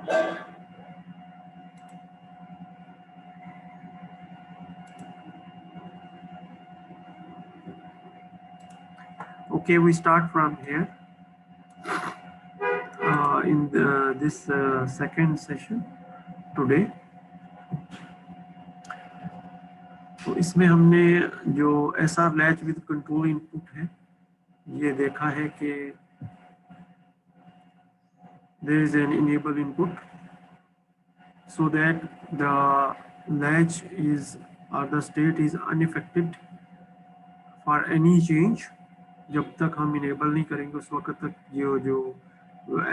Okay, we start from here in this second session today. तो इसमें हमने जो SR latch with control input है ये देखा है कि there is an enable input so that the latch is or the state is unaffected for any change. जब तक हम इनेबल नहीं करेंगे उस वक्त तक जो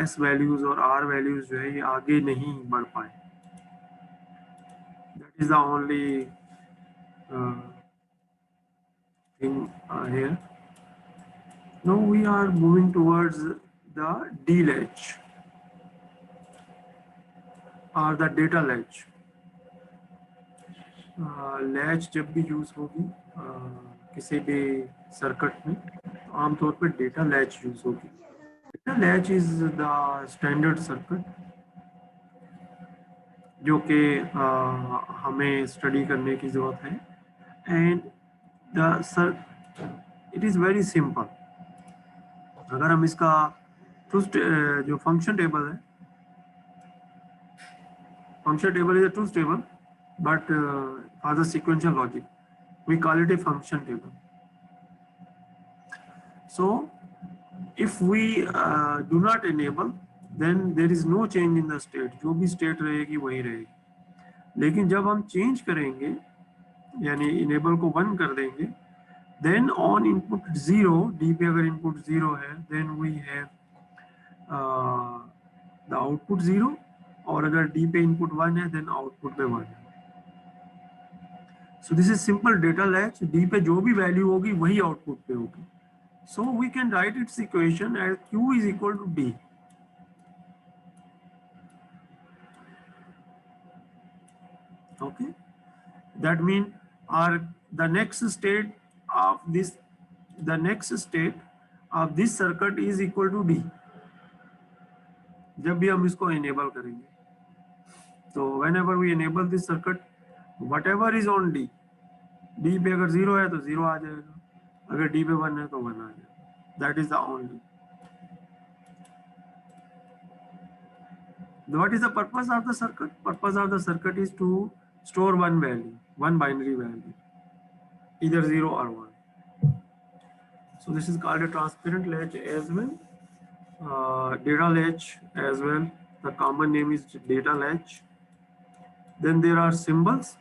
S वैल्यूज और R वैल्यूज जो है ये आगे नहीं बढ़ पाए. That is the only thing here. Now we are moving towards the D latch or the data latch. Latch जब भी यूज होगी किसी भी सर्किट में आमतौर पर डेटा लैच यूज होगी. Data latch is the standard circuit जो कि हमें स्टडी करने की ज़रूरत है. And it is very simple. अगर हम इसका जो फंक्शन टेबल है, function table is a truth table, but for the sequential logic we call it a function table. So if we do not enable, then there is no change in the state. जो भी state रहेगी वही रहेगी. लेकिन जब हम change करेंगे यानी enable को 1 कर देंगे, then on input 0, D पे अगर input 0 है, then we have the output 0. और अगर D पे इनपुट 1 है देन आउटपुट पे 1 है. सो this is simple data latch. D पे जो भी वैल्यू होगी वही आउटपुट पे होगी. So we can write its equation as Q is equal to D. Okay, that mean are the next state of this circuit is equal to D जब भी हम इसको इनेबल करेंगे. So whenever we enable this circuit, whatever is on D पे अगर 0 है तो 0 आ जाएगा, अगर D पे 1 है तो 1 आ जाएगा. That is the only. What is the purpose of the circuit? Purpose of the circuit is to store one value, one binary value, either 0 or 1. So this is called a transparent latch as well, data latch as well. The common name is data latch. Then there are symbols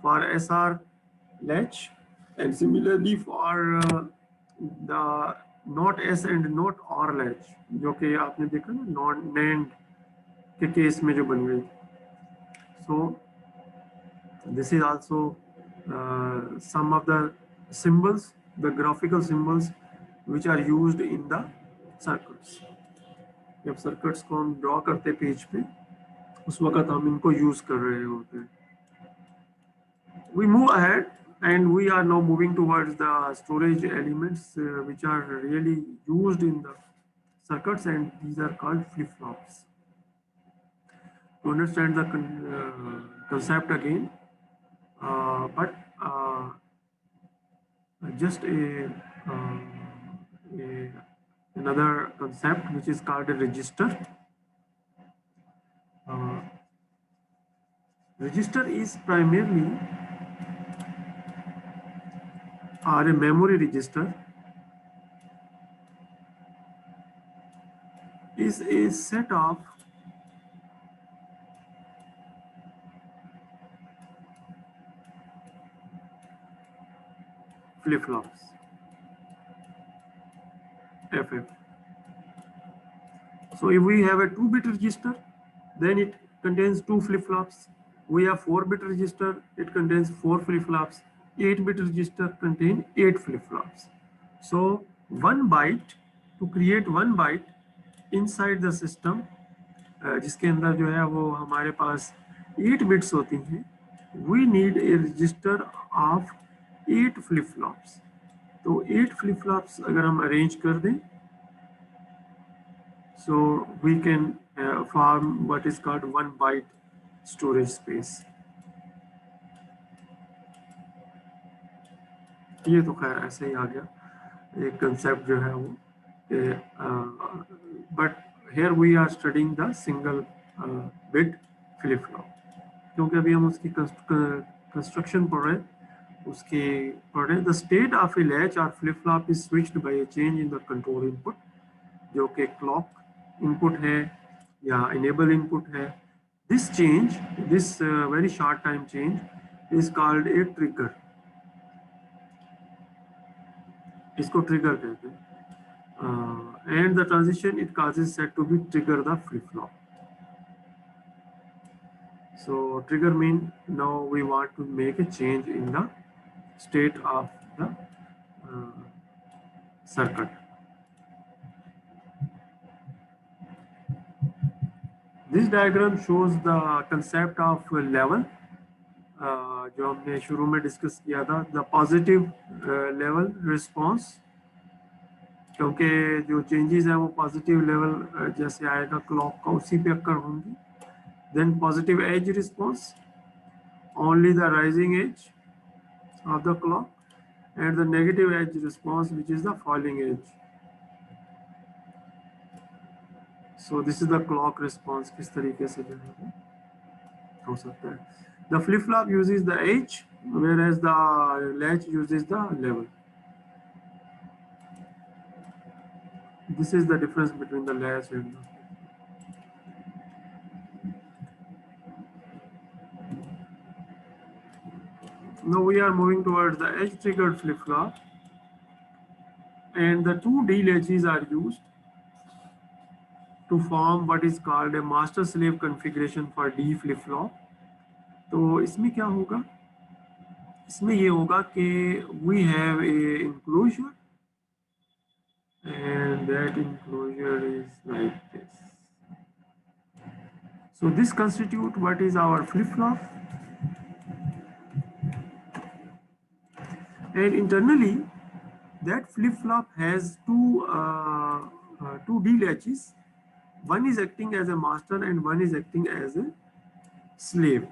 for SR latch, and similarly for the not S and not R latch, जो कि आपने देखा ना not NAND के case में जो बन गई. So this is also some of the symbols, the graphical symbols which are used in the circuits. जब circuits को हम draw करते पेज पे उस वक्त हम इनको यूज कर रहे होते हैं. We move ahead and we are now moving towards the storage elements which are really used in the circuits, and these are called flip-flops. To understand the concept again, but just another concept which is called a register. Register is primarily or a memory register is a set of flip-flops, FF. So if we have a 2-bit register, then it contains 2 flip-flops. We have 4-bit register, it contains 4 flip-flops. 8-bit register contain 8 flip-flops. So 1 byte, to create 1 byte inside the system, जिसके अंदर जो है वो हमारे पास 8 bits होती हैं, we need a register of 8 flip-flops. तो 8 flip-flops अगर हम arrange कर दें, so we can form what is called 1 byte storage space. ये तो खैर ऐसे ही आ गया एक कंसेप्ट जो है वो, but here we are studying the single bit flip flop, क्योंकि अभी हम उसकी कंस्ट्रक्शन पढ़ रहे हैं, उसके पढ़ रहे हैं। The state of a latch और flip flop is switched by a change in the control input, जो कि क्लॉक इनपुट है या इनेबल इनपुट है। This change, this very short time change is called a trigger, इसको trigger कहते हैं। And the transition it causes set to be trigger the flip flop. So trigger mean now we want to make a change in the state of the circuit. This diagram shows the concept of level, जो हमने शुरू में discuss किया था, the positive level response, क्योंकि जो changes हैं वो पॉजिटिव लेवल जैसे आएगा क्लॉक का उसी पे अक्कर होंगी। Then positive edge response, only the rising edge of the clock, and the negative edge response which is the falling edge. So this is the clock response, किस तरीके से जो है हो सकता है। The flip flop uses the edge, whereas the latch uses the level. This is the difference between the latch and now we are moving towards the edge triggered flip flop, and the two D latches are used to form what is called a master slave configuration for D flip flop. तो इसमें क्या होगा, इसमें ये होगा कि we have a enclosure and that enclosure is like this. So this constitute what is our flip flop, and internally that flip flop has two D latches. One is acting as a master and one is acting as a slave.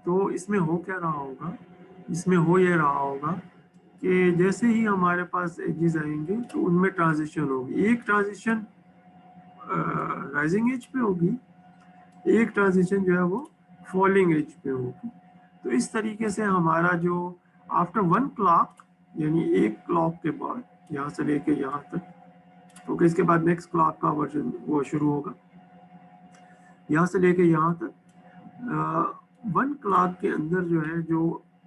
तो इसमें हो क्या रहा होगा, इसमें हो ये रहा होगा कि जैसे ही हमारे पास एजेस आएंगे तो उनमें ट्रांजिशन होगी। एक ट्रांजिशन राइजिंग एज पे होगी, एक ट्रांजिशन जो है वो फॉलिंग एज पे होगी। तो इस तरीके से हमारा जो आफ्टर वन क्लॉक, यानी एक क्लॉक के बाद यहाँ से लेके यहाँ तक, तो इसके बाद नेक्स्ट क्लॉक का वर्जन वो शुरू होगा, यहाँ से लेके यहाँ तक वन क्लॉक के अंदर जो है जो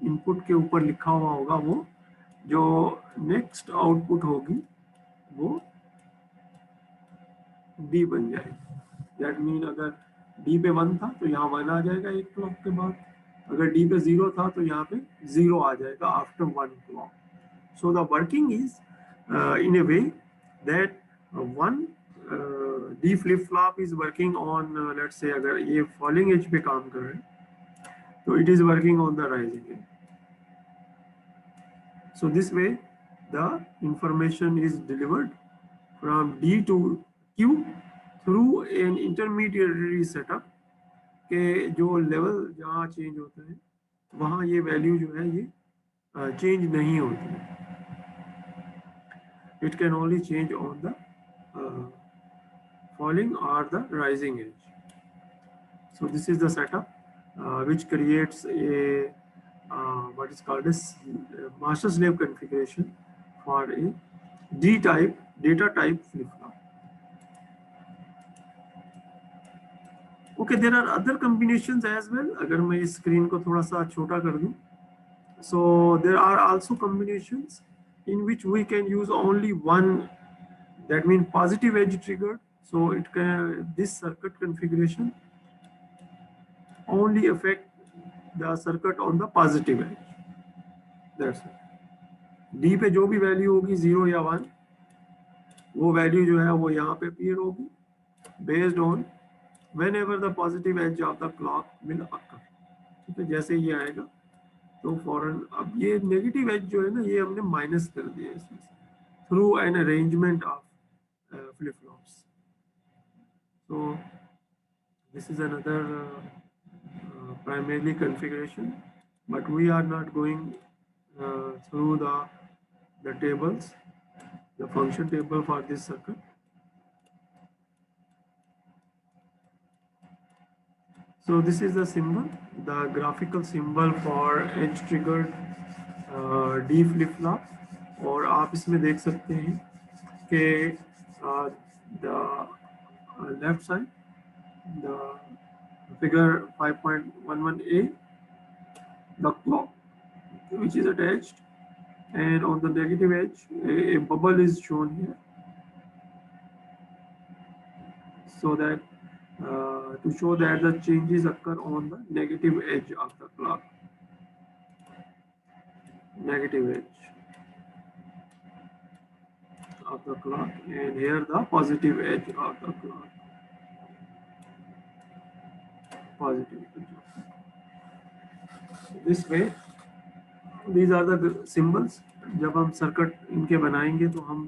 इनपुट के ऊपर लिखा हुआ होगा वो जो नेक्स्ट आउटपुट होगी वो डी बन जाएगी। दैट मीन अगर डी पे 1 था तो यहाँ 1 आ जाएगा एक क्लॉक के बाद, अगर डी पे 0 था तो यहाँ पे 0 आ जाएगा after 1 clock. So the working is in A way that one D flip flop is working on, let's say अगर ये फॉलिंग एज पे काम कर रहे हैं तो it is working on the rising edge. So this way the information is delivered from D to Q through an intermediary setup के जो लेवल जहाँ चेंज होता है वहाँ ये वैल्यू जो है ये चेंज नहीं होती है। It can only change on the falling or the rising edge. So this is the setup which creates a what is called as master slave configuration for a D type data type flip flop. Okay, there are other combinations as well. अगर मैं इस screen को थोड़ा सा छोटा कर दूं, so there are also combinations in which we can use only one, that means positive edge triggered. So it can, this circuit configuration only affect the circuit on the positive edge. That's it. D पे जो भी value होगी 0 या 1, वो value जो है वो यहाँ पे अपीयर होगी based on whenever the positive edge of the clock will occur. ठीक है, जैसे ये आएगा तो फौरन, अब ये नेगेटिव एज जो है ना ये हमने माइनस कर दिया इसमें through an arrangement of flip flops. So this is another primarily configuration, but we are not going through the tables, the function table for this circuit. So this is the symbol, the graphical symbol for edge triggered D flip flop. और आप इसमें देख सकते हैं कि the left side, the figure 5.11a, the clock which is attached, and on the negative edge a bubble is shown here, so that to show that the changes occur on the negative edge of the clock. Negative edge of the clock, and here the positive edge of the clock. Positive edge. This way, these are the symbols. जब हम circuit इनके बनाएंगे तो हम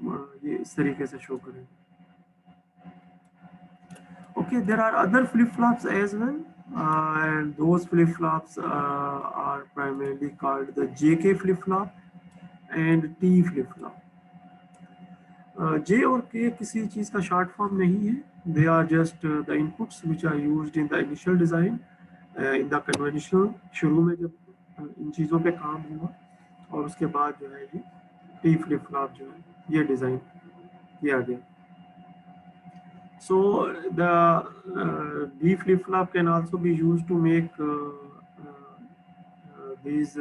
ये इस तरीके से शो करेंगे. Okay, there are other flip-flops as well, and those flip-flops are primarily called the JK flip-flop and T flip-flop. J और K किसी चीज़ का short form नहीं है. They are just the inputs which are used in the initial design, in the conventional. शुरू में जब इन चीज़ों पे काम हुआ और उसके बाद जो है ये T flip-flop जो है ये डिज़ाइन किया गया. So the D flip-flop can also be used to make these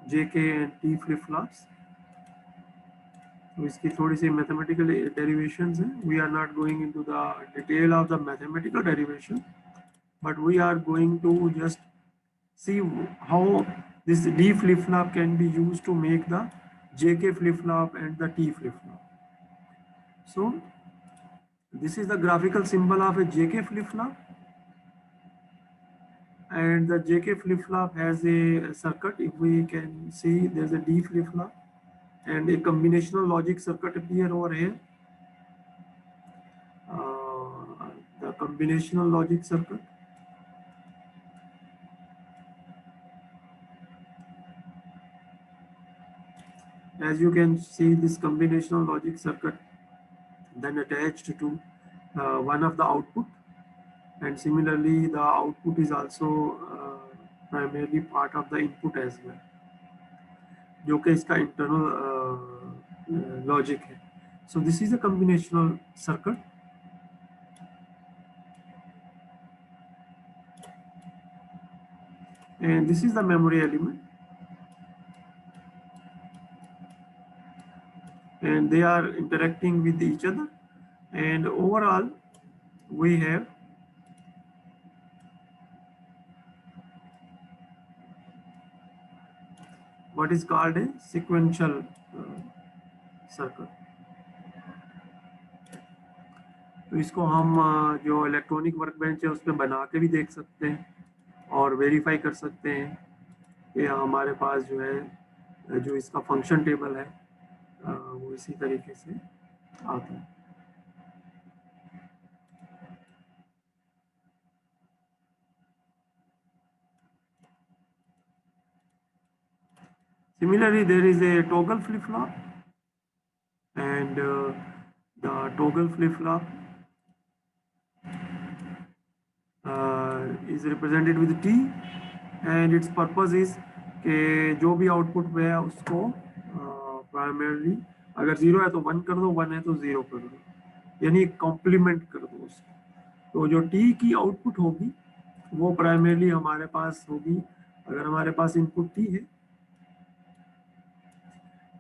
JK and T flip-flops. तो इसकी थोड़ी सी mathematical derivations हैं. We are not going into the detail of the mathematical derivation, but we are going to just see how this D flip-flop can be used to make the JK flip-flop and the T flip-flop. So this is the graphical symbol of a JK flip-flop, and the JK flip-flop has a circuit. If we can see, there's a D flip-flop and a combinational logic circuit appear over here. The combinational logic circuit. As you can see, this combinational logic circuit then attached to one of the output, and similarly the output is also primarily part of the input as well, जो कि इसका internal logic है. So this is a combinational circuit. And this is the memory element. And they are interacting with each other. And overall, we have what is called a sequential circuit. तो इसको हम जो electronic workbench है उस पर बना के भी देख सकते हैं और वेरीफाई कर सकते हैं कि हमारे पास जो है जो इसका फंक्शन टेबल है वो इसी तरीके से आता है. Similarly, there is a toggle flip-flop, and the toggle flip-flop is represented with T, and its purpose is कि जो भी आउटपुट पे है उसको प्राइमरली अगर 0 है तो 1 कर दो, 1 है तो 0 कर दो, यानी कॉम्प्लीमेंट कर दो उसको. तो जो T की आउटपुट होगी वो प्राइमरली हमारे पास होगी. अगर हमारे पास इनपुट T है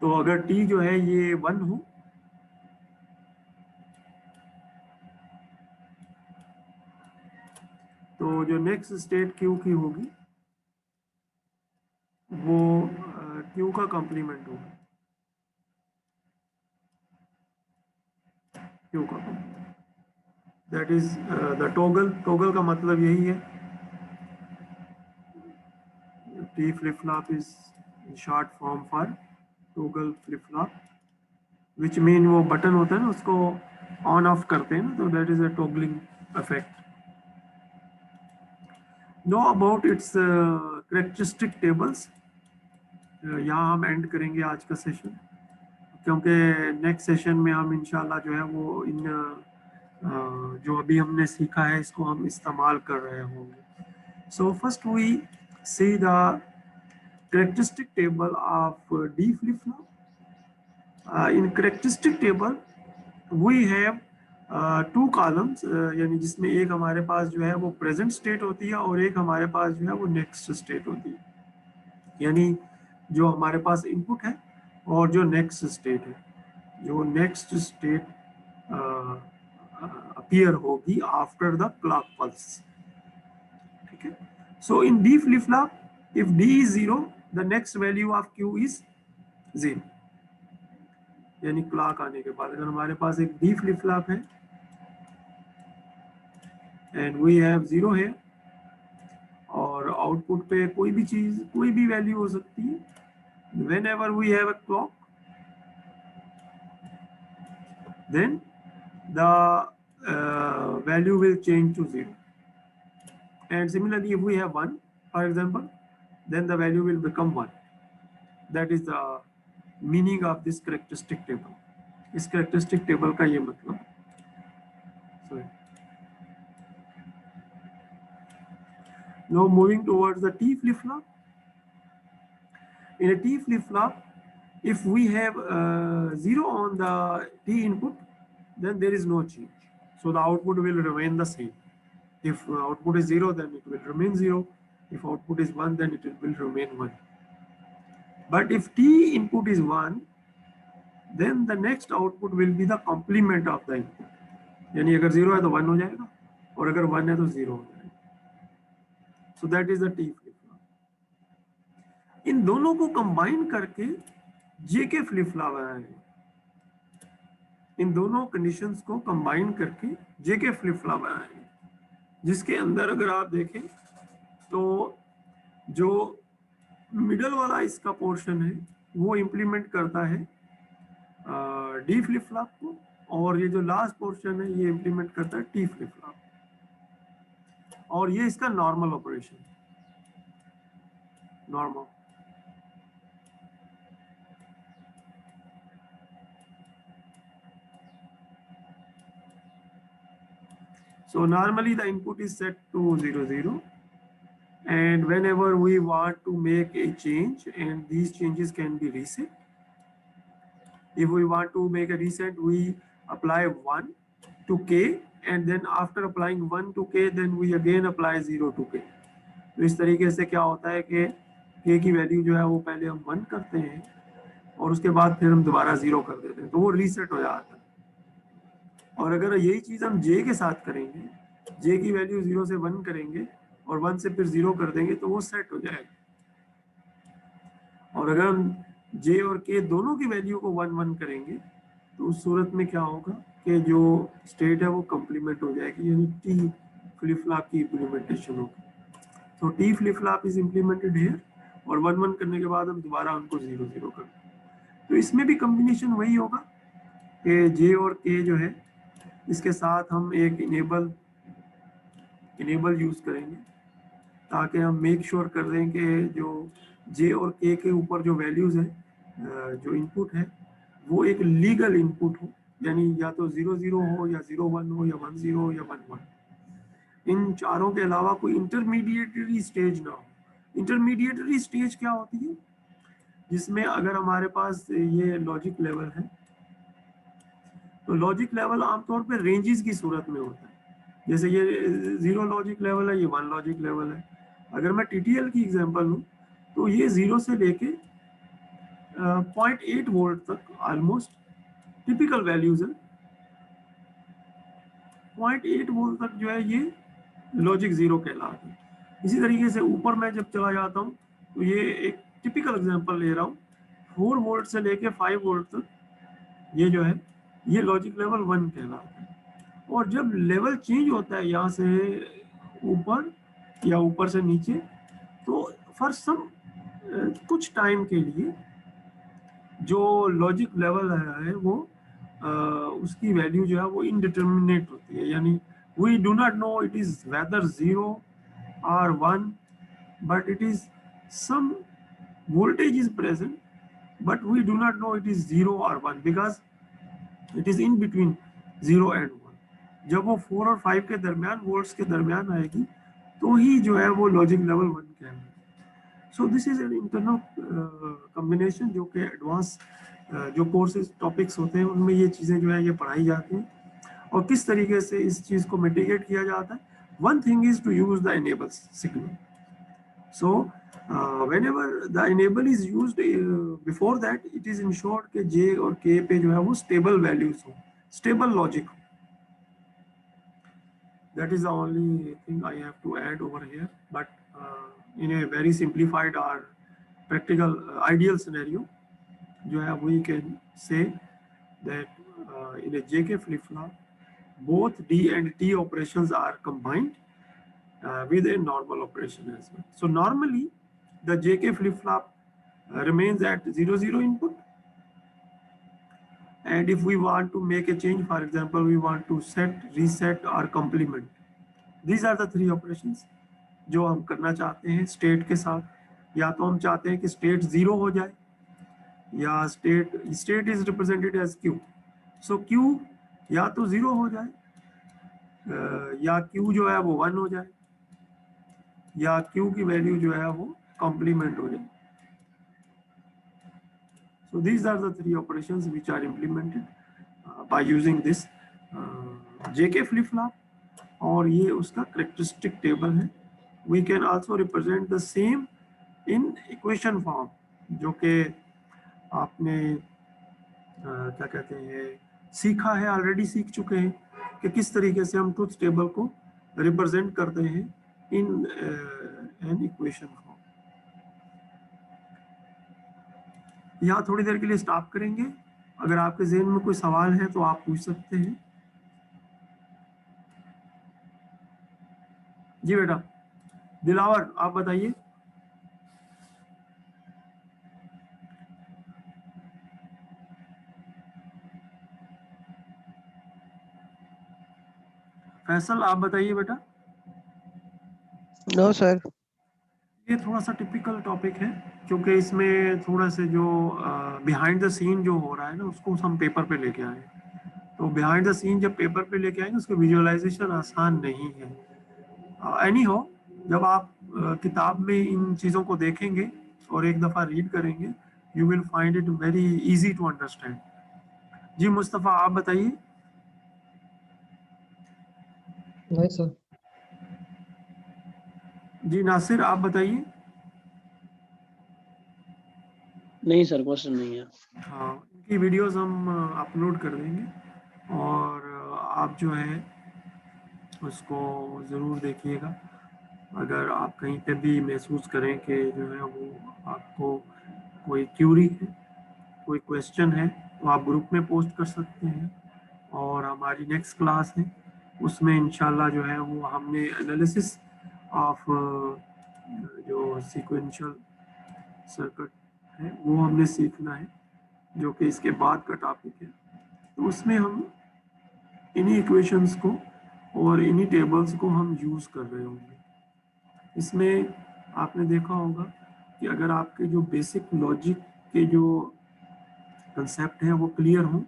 तो अगर T जो है ये 1 हो तो जो नेक्स्ट स्टेट Q की होगी वो Q का कॉम्प्लीमेंट होगा. Q का that is the toggle. Toggle का मतलब यही है. T flip-flop is short form for toggle flip-flop, which mean वो बटन होता है ना उसको ऑन ऑफ करते हैं ना, तो that is a toggling effect. Know about its characteristic tables. यहाँ हम एंड करेंगे आज का सेशन, क्योंकि नेक्स्ट सेशन में हम इंशाल्लाह जो है वो इन जो अभी हमने सीखा है इसको हम इस्तेमाल कर रहे होंगे. So first we see the characteristic table of D flip-flop. In characteristic table we have two columns, यानी जिसमें एक हमारे पास जो है वो प्रेजेंट स्टेट होती है और एक हमारे पास जो है वो नेक्स्ट स्टेट होती है. यानी जो हमारे पास इनपुट है और जो नेक्स्ट स्टेट है, जो नेक्स्ट स्टेट अपीयर होगी आफ्टर द क्लॉक पल्स. ठीक है. So in D flip flop if D is 0 the next value of Q is 0. यानी क्लॉक आने के बाद अगर हमारे पास एक डी फ्लिप फ्लॉप है एंड वी हैव 0 है और आउटपुट पे कोई भी चीज कोई भी वैल्यू हो सकती है, whenever we have a clock then the value will change to 0. And similarly if we have 1 for example, then the value will become 1. That is the meaning of this characteristic table. इस characteristic table का ये मतलब. Sorry. Now moving towards the T flip-flop. In a T flip-flop, if we have 0 on the T input, then there is no change. So the output will remain the same. If output is 0, then it will remain 0. If output is 1, then it will remain 1. But if T input is 1, then the next output will be the complement of the input. यानी अगर 0 है तो 1 हो जाएगा और अगर 1 है तो 0 हो जाएगा. So that is the T flip-flop. इन दोनों को कंबाइन करके जेके फ्लिप फ्लॉप बनाएंगे. इन दोनों कंडीशंस को कंबाइन करके जेके फ्लिप फ्लॉप बनाएंगे, जिसके अंदर अगर आप देखें तो जो मिडल वाला इसका पोर्शन है वो इंप्लीमेंट करता है डी फ्लिप फ्लॉप को, और ये जो लास्ट पोर्शन है ये इंप्लीमेंट करता है टी फ्लिप फ्लॉप, और ये इसका normal operation normal. So normally the input is set to 0 0, and whenever we want to make a change, and these changes can be reset. If we want to make a reset, we apply 1 to k, and then after applying 1 to k, then we again apply 0 to k. तो इस तरीके से क्या होता है कि k की value जो है वो पहले हम 1 करते हैं और उसके बाद फिर हम दोबारा 0 कर देते हैं, तो वो रीसेट हो जाता है. और अगर यही चीज हम j के साथ करेंगे, j की वैल्यू 0 से 1 करेंगे और 1 से फिर 0 कर देंगे तो वो सेट हो जाएगा. और अगर हम j और k दोनों की वैल्यू को 1 1 करेंगे तो उस सूरत में क्या होगा कि जो स्टेट है वो कंप्लीमेंट हो जाएगी, यानी टी फ्लिप फ्लॉप की इम्प्लीमेंटेशन होगी. तो T flip flop is implemented here, और 1 1 करने के बाद हम दोबारा उनको 0 0 कर दें. तो इसमें भी कॉम्बिनेशन वही होगा कि j और k जो है इसके साथ हम एक इनेबल यूज करेंगे ताकि हम मेक श्योर कर दें कि जो j और k के ऊपर जो वैल्यूज है, जो इनपुट है वो एक लीगल इनपुट हो, यानी या तो 0 0 हो या 0 1 हो या 1 0 हो या 1 1. इन चारों के अलावा कोई इंटरमीडिएटरी स्टेज ना हो. इंटरमीडिएटरी स्टेज क्या होती है? जिसमें अगर हमारे पास ये लॉजिक लेवल है तो लॉजिक लेवल आमतौर पे रेंजेस की सूरत में होता है. जैसे ये 0 लॉजिक लेवल है, ये 1 लॉजिक लेवल है. अगर मैं टीटीएल की एग्जांपल लूँ तो ये 0 से लेके 0.8 वोल्ट तक ऑलमोस्ट टिपिकल वैल्यूज है. 0.8 वोल्ट तक जो है ये लॉजिक 0 कहलाता है. इसी तरीके से ऊपर मैं जब चला जाता हूँ तो ये एक टिपिकल एग्जांपल ले रहा हूँ, 4 वोल्ट से लेके 5 वोल्ट तक ये जो है ये लॉजिक लेवल 1 कहलाता है. और जब लेवल चेंज होता है यहाँ से ऊपर या ऊपर से नीचे, तो फॉर सम कुछ टाइम के लिए जो लॉजिक लेवल है वो उसकी वैल्यू जो है वो इनडिटर्मिनेट होती है, यानी We do not know it is whether 0 or 1, but it is some voltage is present, but we do not know it is 0 or 1 because it is in between 0 and 1. जब वो 4 और 5 के दरमियान, वोल्ट्स के दरमियान आएगी, तो ही जो है वो लॉजिक लेवल 1 कहलाएगा. सो this is an internal combination जो कि एडवांस जो कोर्सेज टॉपिक्स होते हैं उनमें ये चीज़ें जो है ये पढ़ाई जाती हैं और किस तरीके से इस चीज़ को मिटिगेट किया जाता है. One thing is to use the enable signal. So whenever the enable is used, before that it is ensured कि J और K पे जो है वो stable values हो, stable logic हो. That is the only thing I have to add over here. But in a very simplified or practical ideal scenario, जो है we can say that in a JK flip-flop, both D and T operations are combined with a normal operation as well. So normally the JK flip-flop remains at 0-0 input, and if we want to make a change, for example, we want to set, reset or complement, these are the three operations जो हम करना चाहते हैं state के साथ. या तो हम चाहते हैं कि स्टेट 0 हो जाए, या state is represented as Q. So Q या तो 0 हो जाए, या Q जो है वो 1 हो जाए, या Q की वैल्यू जो है वो कॉम्प्लीमेंट हो जाए. So these are the three operations which are implemented by using this JK flip-flop, और ये उसका characteristic table है. We can also represent the same in equation form, जो कि आपने क्या कहते हैं सीखा है, ऑलरेडी सीख चुके हैं कि किस तरीके से हम ट्रुथ टेबल को रिप्रेजेंट करते हैं इन एन इक्वेशन फॉर्म. यहाँ थोड़ी देर के लिए स्टॉप करेंगे. अगर आपके ज़हन में कोई सवाल है तो आप पूछ सकते हैं. जी बेटा दिलावर आप बताइए. फैसल आप बताइए बेटा. No sir. ये थोड़ा सा टिपिकल टॉपिक है क्योंकि इसमें थोड़ा से जो बिहाइंड द सीन जो हो रहा है ना उसको हम पेपर पे लेके आए. तो बिहाइंड द सीन जब पेपर पे लेके आएंगे उसका विजुअलाइजेशन आसान नहीं है. एनी हो, जब आप किताब में इन चीज़ों को देखेंगे और एक दफ़ा रीड करेंगे, you will find it very easy to understand. जी मुस्तफ़ा आप बताइए. नहीं सर. जी नासिर आप बताइए. नहीं सर क्वेश्चन नहीं है. हाँ इनकी वीडियोस हम अपलोड कर देंगे और आप जो है उसको ज़रूर देखिएगा. अगर आप कहीं पे भी महसूस करें कि जो है वो आपको कोई क्यूरी है, कोई क्वेश्चन है, तो आप ग्रुप में पोस्ट कर सकते हैं. और हमारी नेक्स्ट क्लास है उसमें इंशाल्लाह जो है वो हमने एनालिसिस ऑफ जो सीक्वेंशियल सर्किट है वो हमने सीखना है, जो कि इसके बाद का टॉपिक है. तो उसमें हम इन्हीं इक्वेशंस को और इन्हीं टेबल्स को हम यूज़ कर रहे होंगे. इसमें आपने देखा होगा कि अगर आपके जो बेसिक लॉजिक के जो कंसेप्ट हैं वो क्लियर हों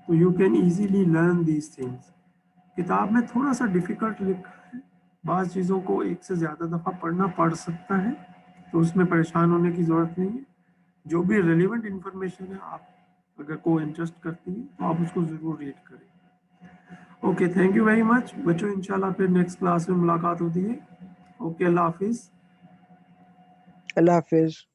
तो you can easily learn these things. किताब में थोड़ा सा डिफ़िकल्ट लिखा है, बाज़ चीज़ों को एक से ज़्यादा दफ़ा पढ़ना पड़ सकता है, तो उसमें परेशान होने की ज़रूरत नहीं है. जो भी रेलिवेंट इंफॉर्मेशन है आप अगर को इंटरेस्ट करती है तो आप उसको ज़रूर रीड करें. Okay thank you very much बच्चों. इंशाल्लाह फिर नेक्स्ट क्लास में मुलाकात होती है. ओके अल्लाह हाफिज़. अल्लाह हाफिज.